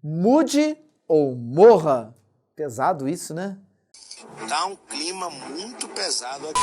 Mude ou morra. Pesado isso, né? Tá um clima muito pesado aqui.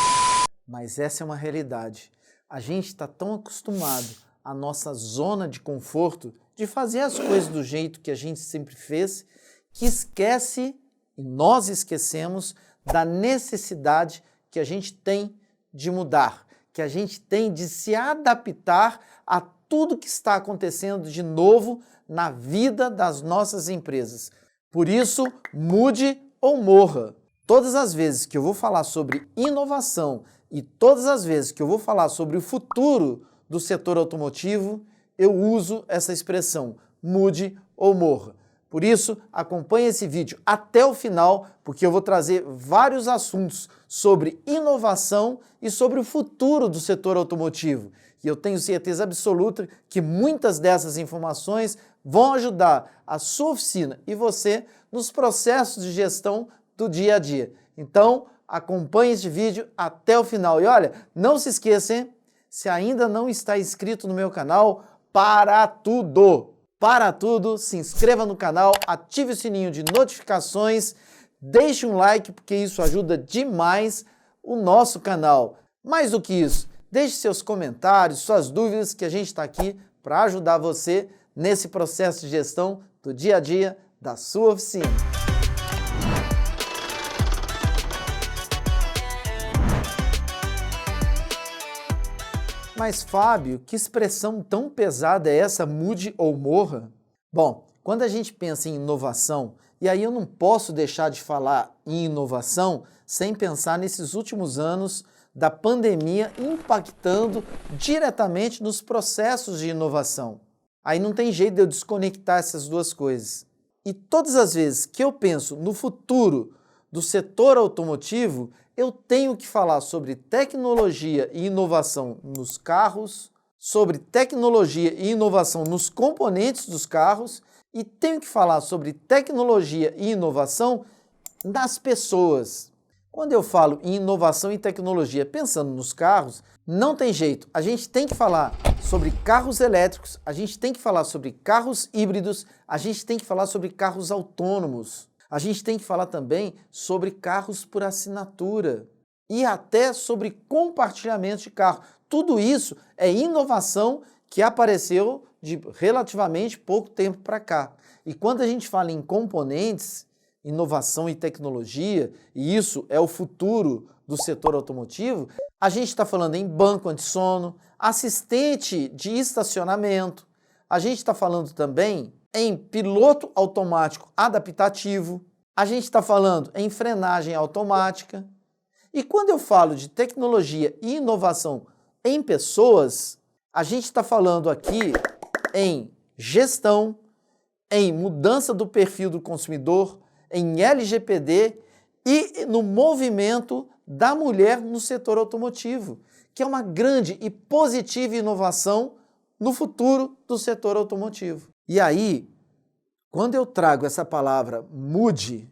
Mas essa é uma realidade. A gente está tão acostumado à nossa zona de conforto, de fazer as coisas do jeito que a gente sempre fez, que esquece, e nós esquecemos, da necessidade que a gente tem de mudar, que a gente tem de se adaptar a tudo que está acontecendo de novo na vida das nossas empresas. Por isso, mude ou morra. Todas as vezes que eu vou falar sobre inovação e todas as vezes que eu vou falar sobre o futuro do setor automotivo, eu uso essa expressão, mude ou morra. Por isso, acompanhe esse vídeo até o final, porque eu vou trazer vários assuntos sobre inovação e sobre o futuro do setor automotivo. E eu tenho certeza absoluta que muitas dessas informações vão ajudar a sua oficina e você nos processos de gestão do dia a dia. Então, acompanhe este vídeo até o final. E olha, não se esqueça, hein? Se ainda não está inscrito no meu canal, para tudo! Para tudo, se inscreva no canal, ative o sininho de notificações, deixe um like, porque isso ajuda demais o nosso canal. Mais do que isso, deixe seus comentários, suas dúvidas, que a gente está aqui para ajudar você nesse processo de gestão do dia a dia da sua oficina. Mas, Fábio, que expressão tão pesada é essa, mude ou morra? Bom, quando a gente pensa em inovação, e aí eu não posso deixar de falar em inovação sem pensar nesses últimos anos da pandemia impactando diretamente nos processos de inovação. Aí não tem jeito de eu desconectar essas duas coisas. E todas as vezes que eu penso no futuro do setor automotivo, eu tenho que falar sobre tecnologia e inovação nos carros, sobre tecnologia e inovação nos componentes dos carros e tenho que falar sobre tecnologia e inovação nas pessoas. Quando eu falo em inovação e tecnologia pensando nos carros, não tem jeito. A gente tem que falar sobre carros elétricos, a gente tem que falar sobre carros híbridos, a gente tem que falar sobre carros autônomos. A gente tem que falar também sobre carros por assinatura e até sobre compartilhamento de carro. Tudo isso é inovação que apareceu de relativamente pouco tempo para cá. E quando a gente fala em componentes, inovação e tecnologia, e isso é o futuro do setor automotivo, a gente está falando em banco antissono, assistente de estacionamento, a gente está falando também em piloto automático adaptativo, a gente está falando em frenagem automática. E quando eu falo de tecnologia e inovação em pessoas, a gente está falando aqui em gestão, em mudança do perfil do consumidor, em LGPD e no movimento da mulher no setor automotivo, que é uma grande e positiva inovação no futuro do setor automotivo. E aí, quando eu trago essa palavra mude,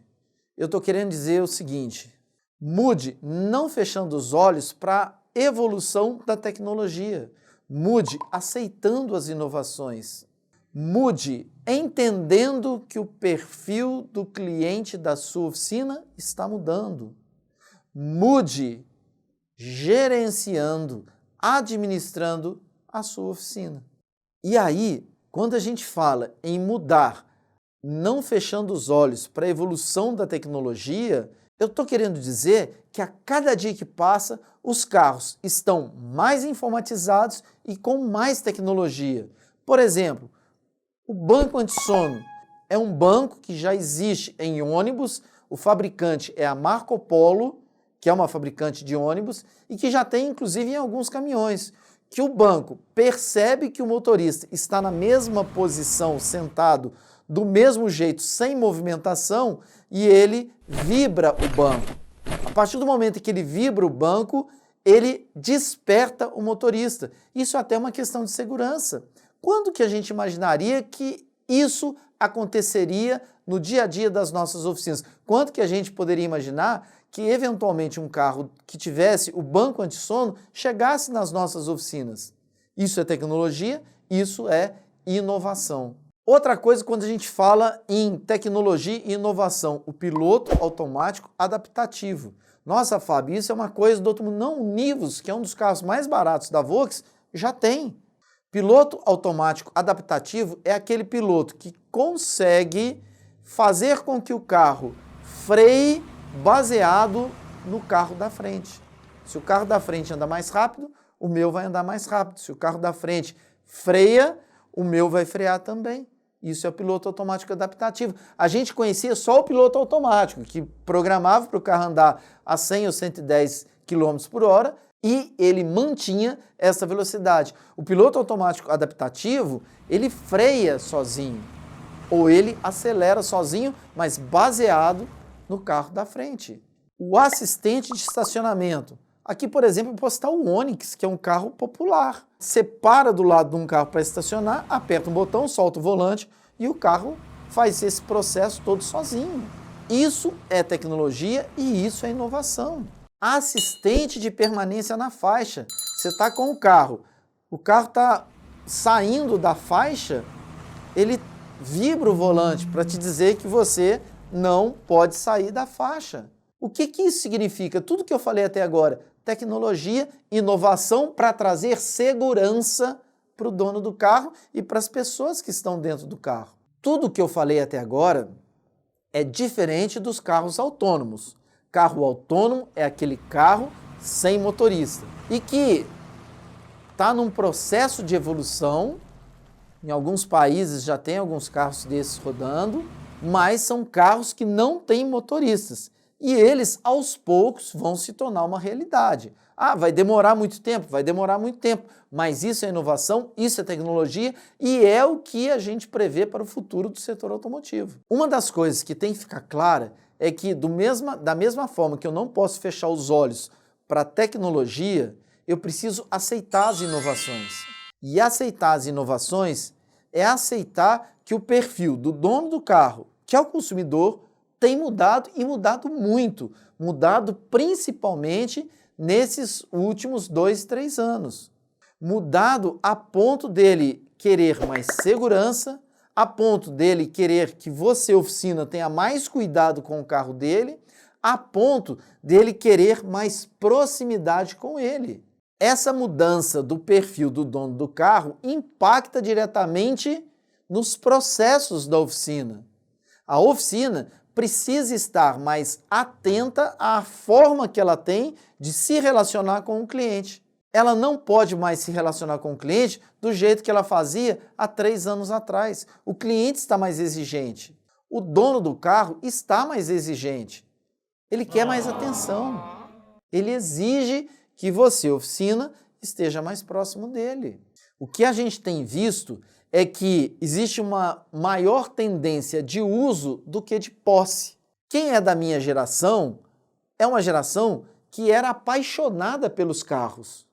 eu estou querendo dizer o seguinte, mude não fechando os olhos para a evolução da tecnologia, mude aceitando as inovações, mude entendendo que o perfil do cliente da sua oficina está mudando, mude gerenciando, administrando a sua oficina. E aí, quando a gente fala em mudar, não fechando os olhos para a evolução da tecnologia, eu estou querendo dizer que a cada dia que passa, os carros estão mais informatizados e com mais tecnologia. Por exemplo, o banco antissono é um banco que já existe em ônibus, o fabricante é a Marco Polo, que é uma fabricante de ônibus, e que já tem inclusive em alguns caminhões, que o banco percebe que o motorista está na mesma posição, sentado, do mesmo jeito, sem movimentação, e ele vibra o banco. A partir do momento em que ele vibra o banco, ele desperta o motorista. Isso é até uma questão de segurança. Quando que a gente imaginaria que isso aconteceria no dia a dia das nossas oficinas? Quanto que a gente poderia imaginar que eventualmente um carro que tivesse o banco antissono chegasse nas nossas oficinas? Isso é tecnologia, isso é inovação. Outra coisa, quando a gente fala em tecnologia e inovação, o piloto automático adaptativo. Nossa, Fábio, isso é uma coisa do outro mundo. Não, o Nivus, que é um dos carros mais baratos da Volks, já tem. Piloto automático adaptativo é aquele piloto que consegue fazer com que o carro freie baseado no carro da frente. Se o carro da frente anda mais rápido, o meu vai andar mais rápido. Se o carro da frente freia, o meu vai frear também. Isso é o piloto automático adaptativo. A gente conhecia só o piloto automático, que programava para o carro andar a 100 ou 110 km por hora e ele mantinha essa velocidade. O piloto automático adaptativo, ele freia sozinho ou ele acelera sozinho, mas baseado no carro da frente. O assistente de estacionamento. Aqui, por exemplo, eu posso citar o Onix, que é um carro popular. Você para do lado de um carro para estacionar, aperta um botão, solta o volante e o carro faz esse processo todo sozinho. Isso é tecnologia e isso é inovação. Assistente de permanência na faixa. Você está com o carro está saindo da faixa, ele vibra o volante para te dizer que você não pode sair da faixa. O que isso significa? Tudo que eu falei até agora, tecnologia, inovação para trazer segurança para o dono do carro e para as pessoas que estão dentro do carro. Tudo que eu falei até agora é diferente dos carros autônomos. Carro autônomo é aquele carro sem motorista e que está num processo de evolução. Em alguns países já tem alguns carros desses rodando, mas são carros que não têm motoristas. E eles, aos poucos, vão se tornar uma realidade. Ah, vai demorar muito tempo? Vai demorar muito tempo. Mas isso é inovação, isso é tecnologia e é o que a gente prevê para o futuro do setor automotivo. Uma das coisas que tem que ficar clara é que, da mesma forma que eu não posso fechar os olhos para a tecnologia, eu preciso aceitar as inovações. E aceitar as inovações é aceitar que o perfil do dono do carro, que é o consumidor, tem mudado e mudado muito, mudado principalmente nesses últimos 2, 3 anos. Mudado a ponto dele querer mais segurança, a ponto dele querer que você, oficina, tenha mais cuidado com o carro dele, a ponto dele querer mais proximidade com ele. Essa mudança do perfil do dono do carro impacta diretamente nos processos da oficina. A oficina precisa estar mais atenta à forma que ela tem de se relacionar com o cliente. Ela não pode mais se relacionar com o cliente do jeito que ela fazia há 3 anos atrás. O cliente está mais exigente. O dono do carro está mais exigente. Ele quer mais atenção. Ele exige que você, oficina, esteja mais próximo dele. O que a gente tem visto é que existe uma maior tendência de uso do que de posse. Quem é da minha geração é uma geração que era apaixonada pelos carros.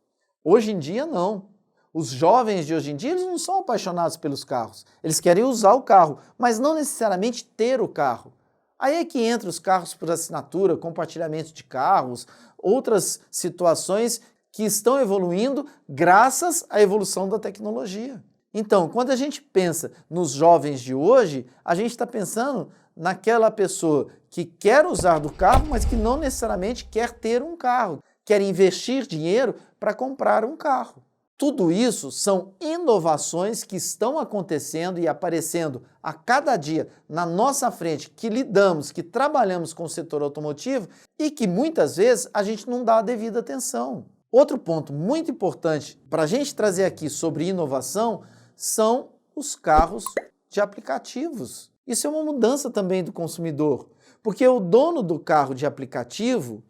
Hoje em dia, não. Os jovens de hoje em dia, eles não são apaixonados pelos carros. Eles querem usar o carro, mas não necessariamente ter o carro. Aí é que entra os carros por assinatura, compartilhamento de carros, outras situações que estão evoluindo graças à evolução da tecnologia. Então, quando a gente pensa nos jovens de hoje, a gente está pensando naquela pessoa que quer usar do carro, mas que não necessariamente quer ter um carro, quer investir dinheiro para comprar um carro. Tudo isso são inovações que estão acontecendo e aparecendo a cada dia na nossa frente, que lidamos, que trabalhamos com o setor automotivo e que muitas vezes a gente não dá a devida atenção. Outro ponto muito importante para a gente trazer aqui sobre inovação são os carros de aplicativos. Isso é uma mudança também do consumidor, porque o dono do carro de aplicativo,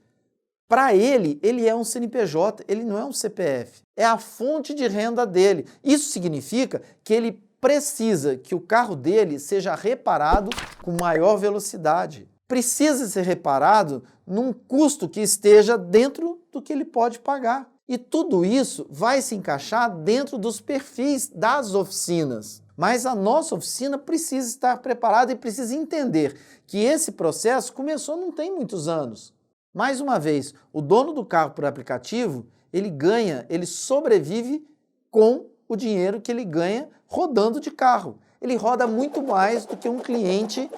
para ele é um CNPJ, ele não é um CPF, é a fonte de renda dele. Isso significa que ele precisa que o carro dele seja reparado com maior velocidade. Precisa ser reparado num custo que esteja dentro do que ele pode pagar. E tudo isso vai se encaixar dentro dos perfis das oficinas. Mas a nossa oficina precisa estar preparada e precisa entender que esse processo começou não tem muitos anos. Mais uma vez, o dono do carro por aplicativo, ele sobrevive com o dinheiro que ele ganha rodando de carro. ele roda muito mais do que um cliente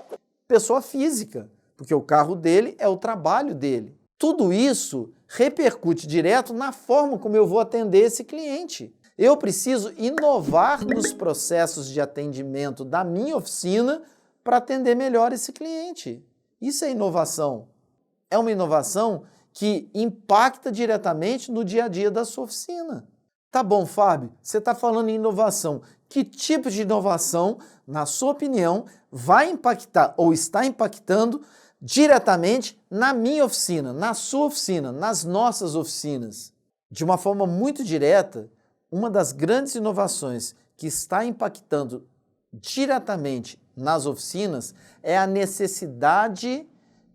pessoa física, porque o carro dele é o trabalho dele. Tudo isso repercute direto na forma como eu vou atender esse cliente. Eu preciso inovar nos processos de atendimento da minha oficina para atender melhor esse cliente. Isso é inovação. É uma inovação que impacta diretamente no dia a dia da sua oficina. Tá bom, Fábio, você está falando em inovação. Que tipo de inovação, na sua opinião, vai impactar ou está impactando diretamente na minha oficina, na sua oficina, nas nossas oficinas? De uma forma muito direta, uma das grandes inovações que está impactando diretamente nas oficinas é a necessidade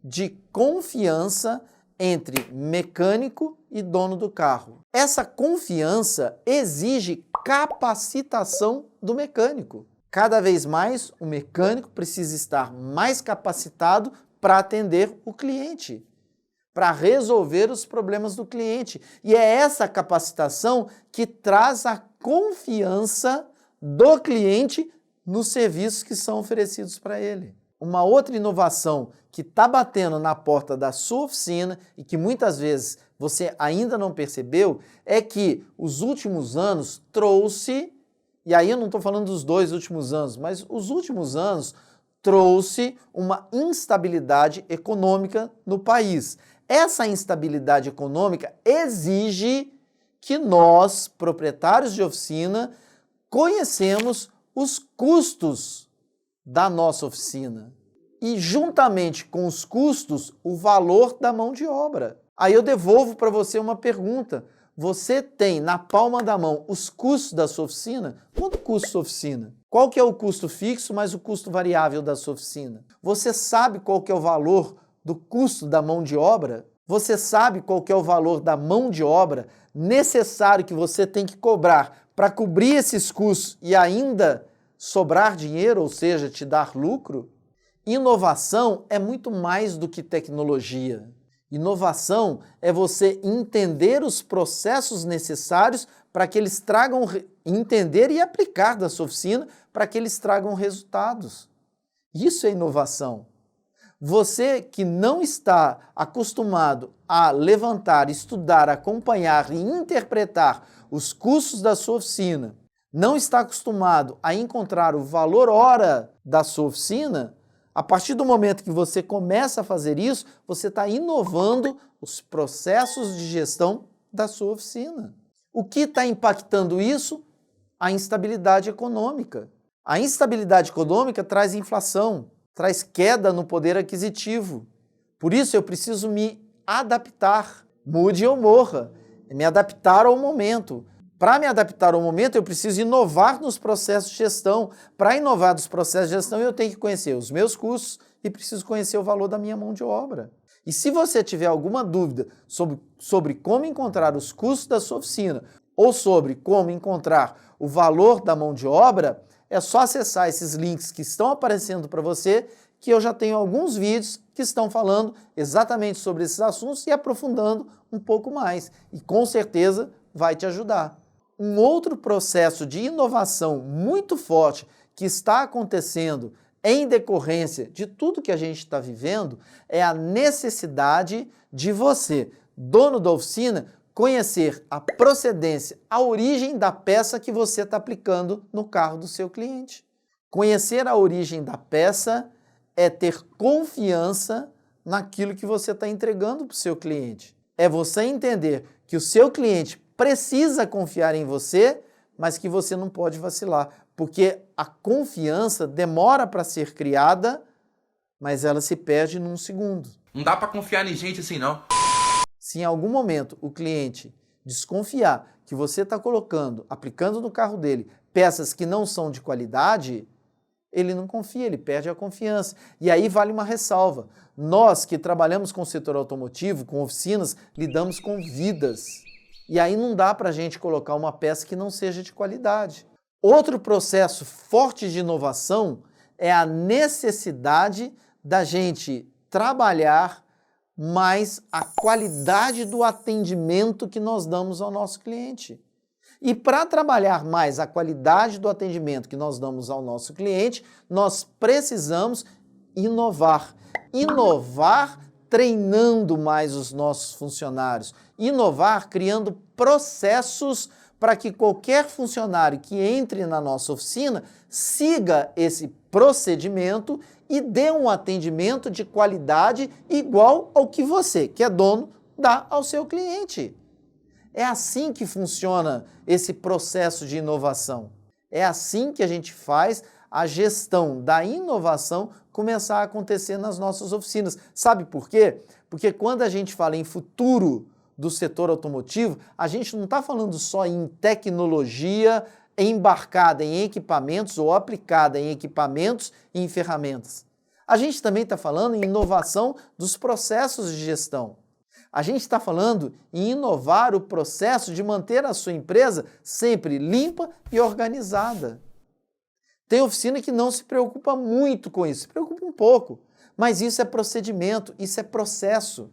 de confiança entre mecânico e dono do carro. Essa confiança exige capacitação do mecânico. Cada vez mais, o mecânico precisa estar mais capacitado para atender o cliente, para resolver os problemas do cliente. E é essa capacitação que traz a confiança do cliente nos serviços que são oferecidos para ele. Uma outra inovação que está batendo na porta da sua oficina e que muitas vezes você ainda não percebeu é que os últimos anos trouxe, e aí eu não estou falando dos 2 últimos anos, mas os últimos anos trouxe uma instabilidade econômica no país. Essa instabilidade econômica exige que nós, proprietários de oficina, conhecemos os custos da nossa oficina e, juntamente com os custos, o valor da mão de obra. Aí eu devolvo para você uma pergunta. Você tem na palma da mão os custos da sua oficina? Quanto custa a sua oficina? Qual que é o custo fixo mais o custo variável da sua oficina? Você sabe qual que é o valor do custo da mão de obra? Você sabe qual que é o valor da mão de obra necessário que você tem que cobrar para cobrir esses custos e ainda sobrar dinheiro, ou seja, te dar lucro? Inovação é muito mais do que tecnologia. Inovação é você entender os processos necessários para que eles tragam, entender e aplicar da sua oficina para que eles tragam resultados. Isso é inovação. Você que não está acostumado a levantar, estudar, acompanhar e interpretar os custos da sua oficina, não está acostumado a encontrar o valor hora da sua oficina, a partir do momento que você começa a fazer isso, você está inovando os processos de gestão da sua oficina. O que está impactando isso? A instabilidade econômica. A instabilidade econômica traz inflação, traz queda no poder aquisitivo. Por isso eu preciso me adaptar, mude ou morra, me adaptar ao momento. Para me adaptar ao momento, eu preciso inovar nos processos de gestão. Para inovar nos processos de gestão, eu tenho que conhecer os meus custos e preciso conhecer o valor da minha mão de obra. E se você tiver alguma dúvida sobre como encontrar os custos da sua oficina ou sobre como encontrar o valor da mão de obra, é só acessar esses links que estão aparecendo para você, que eu já tenho alguns vídeos que estão falando exatamente sobre esses assuntos e aprofundando um pouco mais. E com certeza vai te ajudar. Um outro processo de inovação muito forte que está acontecendo em decorrência de tudo que a gente está vivendo é a necessidade de você, dono da oficina, conhecer a procedência, a origem da peça que você está aplicando no carro do seu cliente. Conhecer a origem da peça é ter confiança naquilo que você está entregando para o seu cliente. É você entender que o seu cliente precisa confiar em você, mas que você não pode vacilar, porque a confiança demora para ser criada, mas ela se perde num segundo. Não dá para confiar em gente assim, não. Se em algum momento o cliente desconfiar que você está colocando, aplicando no carro dele, peças que não são de qualidade, ele não confia, ele perde a confiança. E aí vale uma ressalva. Nós que trabalhamos com o setor automotivo, com oficinas, lidamos com vidas. E aí não dá para a gente colocar uma peça que não seja de qualidade. Outro processo forte de inovação é a necessidade da gente trabalhar mais a qualidade do atendimento que nós damos ao nosso cliente. E para trabalhar mais a qualidade do atendimento que nós damos ao nosso cliente, nós precisamos inovar. Inovar treinando mais os nossos funcionários. Inovar criando processos para que qualquer funcionário que entre na nossa oficina siga esse procedimento e dê um atendimento de qualidade igual ao que você, que é dono, dá ao seu cliente. É assim que funciona esse processo de inovação. É assim que a gente faz a gestão da inovação começar a acontecer nas nossas oficinas. Sabe por quê? Porque quando a gente fala em futuro do setor automotivo, a gente não está falando só em tecnologia embarcada em equipamentos ou aplicada em equipamentos e em ferramentas. A gente também está falando em inovação dos processos de gestão. A gente está falando em inovar o processo de manter a sua empresa sempre limpa e organizada. Tem oficina que não se preocupa muito com isso, se preocupa um pouco, mas isso é procedimento, isso é processo.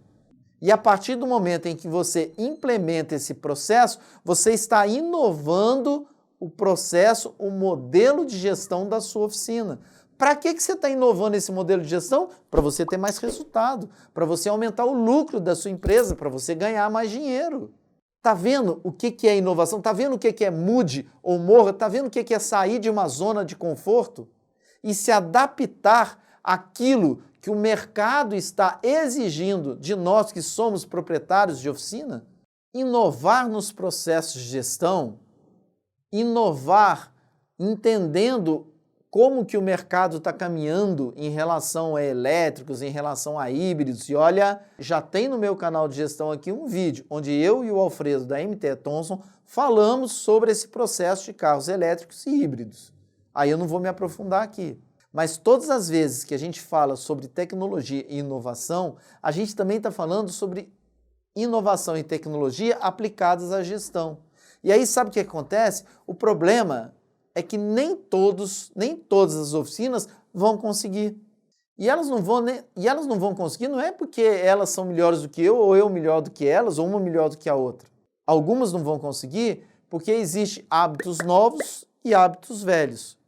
E a partir do momento em que você implementa esse processo, você está inovando o processo, o modelo de gestão da sua oficina. Para que você está inovando esse modelo de gestão? Para você ter mais resultado, para você aumentar o lucro da sua empresa, para você ganhar mais dinheiro. Está vendo o que é inovação? Está vendo o que é mude ou morra? Está vendo o que é sair de uma zona de conforto e se adaptar àquilo que o mercado está exigindo de nós que somos proprietários de oficina? Inovar nos processos de gestão, inovar entendendo como que o mercado está caminhando em relação a elétricos, em relação a híbridos. E olha, já tem no meu canal de gestão aqui um vídeo onde eu e o Alfredo da MT Thompson falamos sobre esse processo de carros elétricos e híbridos. Aí eu não vou me aprofundar aqui. Mas todas as vezes que a gente fala sobre tecnologia e inovação, a gente também está falando sobre inovação e tecnologia aplicadas à gestão. E aí sabe o que acontece? O problema é que nem todas as oficinas vão conseguir. E elas não vão conseguir não é porque elas são melhores do que eu, ou eu melhor do que elas, ou uma melhor do que a outra. Algumas não vão conseguir porque existem hábitos novos e hábitos velhos.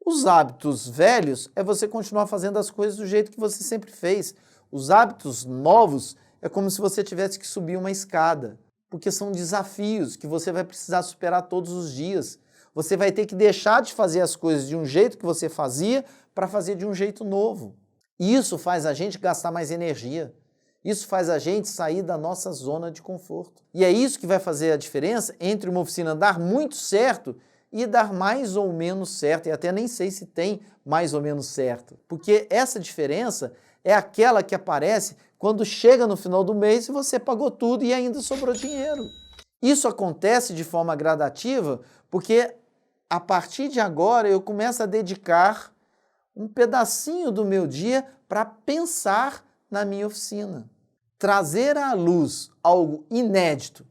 Os hábitos velhos é você continuar fazendo as coisas do jeito que você sempre fez. Os hábitos novos é como se você tivesse que subir uma escada, porque são desafios que você vai precisar superar todos os dias. Você vai ter que deixar de fazer as coisas de um jeito que você fazia para fazer de um jeito novo. E isso faz a gente gastar mais energia. Isso faz a gente sair da nossa zona de conforto. E é isso que vai fazer a diferença entre uma oficina dar muito certo e dar mais ou menos certo. E até nem sei se tem mais ou menos certo. Porque essa diferença é aquela que aparece quando chega no final do mês e você pagou tudo e ainda sobrou dinheiro. Isso acontece de forma gradativa porque a partir de agora eu começo a dedicar um pedacinho do meu dia para pensar na minha oficina. Trazer à luz algo inédito,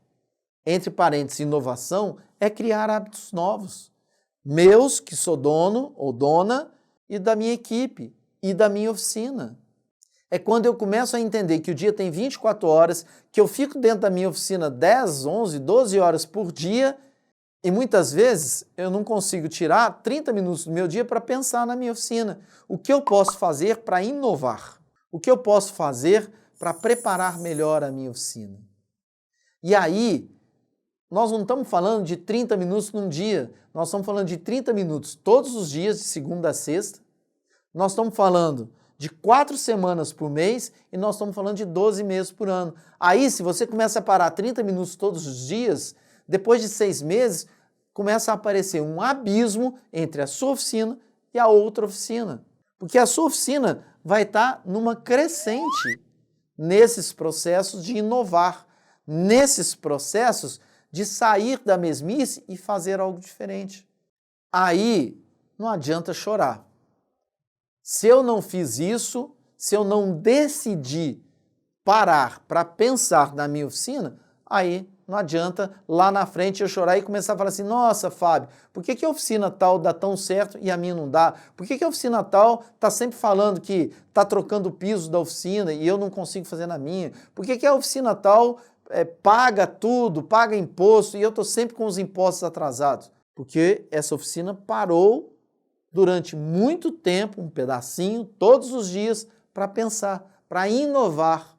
entre parênteses, inovação, é criar hábitos novos. Meus, que sou dono ou dona, e da minha equipe, e da minha oficina. É quando eu começo a entender que o dia tem 24 horas, que eu fico dentro da minha oficina 10, 11, 12 horas por dia, e muitas vezes eu não consigo tirar 30 minutos do meu dia para pensar na minha oficina. O que eu posso fazer para inovar? O que eu posso fazer para preparar melhor a minha oficina? E aí, nós não estamos falando de 30 minutos num dia, nós estamos falando de 30 minutos todos os dias, de segunda a sexta. Nós estamos falando de 4 semanas por mês e nós estamos falando de 12 meses por ano. Aí, se você começa a parar 30 minutos todos os dias, depois de 6 meses, começa a aparecer um abismo entre a sua oficina e a outra oficina. Porque a sua oficina vai estar numa crescente nesses processos de inovar, nesses processos de sair da mesmice e fazer algo diferente. Aí não adianta chorar. Se eu não fiz isso, se eu não decidi parar para pensar na minha oficina, aí não adianta lá na frente eu chorar e começar a falar assim, nossa, Fábio, por que a oficina tal dá tão certo e a minha não dá? Por que a oficina tal está sempre falando que está trocando o piso da oficina e eu não consigo fazer na minha? Por que a oficina tal paga tudo, paga imposto, e eu estou sempre com os impostos atrasados. Porque essa oficina parou durante muito tempo, um pedacinho, todos os dias, para pensar, para inovar,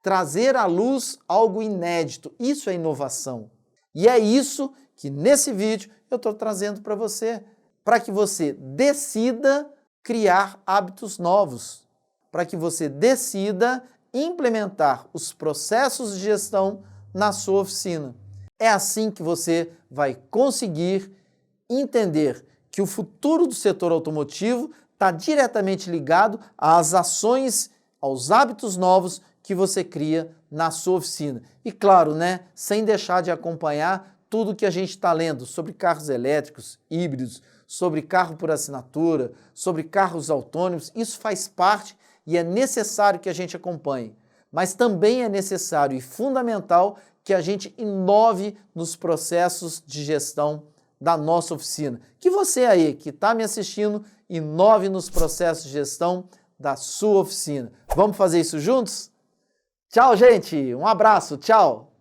trazer à luz algo inédito. Isso é inovação. E é isso que nesse vídeo eu estou trazendo para você, para que você decida criar hábitos novos, para que você decida implementar os processos de gestão na sua oficina. É assim que você vai conseguir entender que o futuro do setor automotivo está diretamente ligado às ações, aos hábitos novos que você cria na sua oficina. E claro, né, sem deixar de acompanhar tudo que a gente está lendo sobre carros elétricos, híbridos, sobre carro por assinatura, sobre carros autônomos. Isso faz parte e é necessário que a gente acompanhe. Mas também é necessário e fundamental que a gente inove nos processos de gestão da nossa oficina. Que você aí que está me assistindo, inove nos processos de gestão da sua oficina. Vamos fazer isso juntos? Tchau, gente! Um abraço, tchau!